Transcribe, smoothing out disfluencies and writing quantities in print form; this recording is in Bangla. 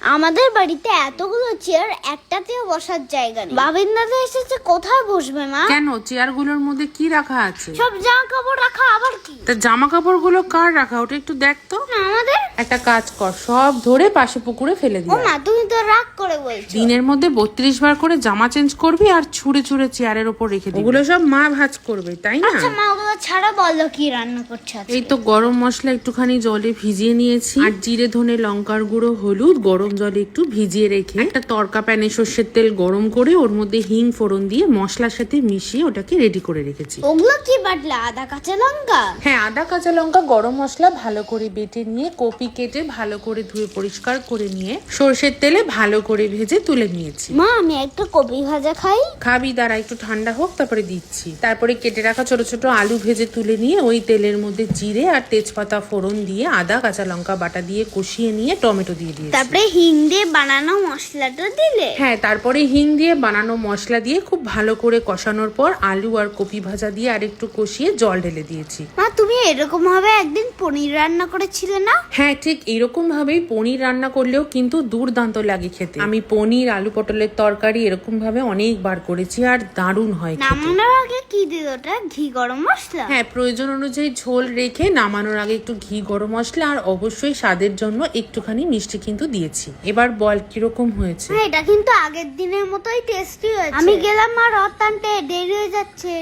আমাদের বাড়িতে এতগুলো চেয়ার, একটাতেও বসার জায়গা নেই। বাবিন দাদা এসেছে, কোথায় বসবে মা? কেন, চেয়ারগুলোর মধ্যে কি রাখা আছে? সব জামা কাপড় রাখা। আবার কি? তা জামা কাপড় গুলো কার রাখা, ওটা একটু দেখ তো। না, আমাদের। একটা কাজ কর, সব ধরে পাশে পুকুরে ফেলে ও দিই। মা, তুমি তো রাগ করে বলছো। দিনের মধ্যে 32 বার করে জামা চেঞ্জ করবি আর ছুঁড়ে ছুঁড়ে চেয়ারের উপর রেখে দিবি। ওগুলো সব মা ভাঁজ করবে, তাই না? আচ্ছা মা, ওগুলো ছাড়া বলো কি রান্না করছো আজকে? এই তো গরম মশলা একটুখানি জলে ভিজিয়ে নিয়েছি, আর জিরে ধনে লঙ্কার গুঁড়ো হলুদ গরম জলে একটু ভিজিয়ে রেখে একটা তরকা প্যানে সর্ষের তেল গরম করে ওর মধ্যে হিং ফোড়ন দিয়ে মশলার সাথে মিশিয়ে ওটাকে রেডি করে রেখেছি। ওগুলো কি বাটলা? আদা কাঁচা লঙ্কা? হ্যাঁ, আদা কাঁচা লঙ্কা গরম মশলা ভালো করে বেটে নিয়ে কপি কেটে ভালো করে ধুয়ে পরিষ্কার করে নিয়ে সর্ষের তেলে ভালো করে ভেজে তুলে নিয়েছি। মা, আমি একটা কপি ভাজা খাই। খাবি? দাঁড়া, একটু ঠান্ডা হোক তারপরে দিচ্ছি। তারপরে কেটে রাখা ছোট ছোট আলু ভেজে তুলে নিয়ে ওই তেলের মধ্যে জিরে আর তেজপাতা ফোড়ন দিয়ে আদা কাঁচা লঙ্কা বাটা দিয়ে কষিয়ে নিয়ে টমেটো দিয়ে দিয়েছি। তারপরে হিং দিয়ে বানানো মশলাটা দিলে? হ্যাঁ, তারপরে হিং দিয়ে বানানো মশলা দিয়ে খুব ভালো করে কষানোর পর আলু আর কপি ভাজা দিয়ে আর একটু কষিয়ে জল ঢেলে দিয়েছি। মা, তুমি এরকম ভাবে একদিন পনির রান্না করেছিলে না? হ্যাঁ, ঠিক এরকম ভাবেই পনির রান্না করলেও কিন্তু দুর্দান্ত লাগে খেতে। আমি পনির আলু পটলের তরকারি এরকম ভাবে অনেকবার করেছি আর দারুণ হয় খেতে। নামানোর আগে কি দিল ওটা? ঘি গরম মশলা? হ্যাঁ, প্রয়োজন অনুযায়ী ঝোল রেখে নামানোর আগে একটু ঘি গরম মশলা আর অবশ্যই স্বাদের জন্য একটুখানি মিষ্টি কিন্তু দিয়েছি। এবার বল কিরকম হয়েছে? হ্যাঁ, এটা কিন্তু আগের দিনের মতোই টেস্টি হয়েছে। আমি গেলাম আর রথ টানতে, দেরি হয়ে যাচ্ছে।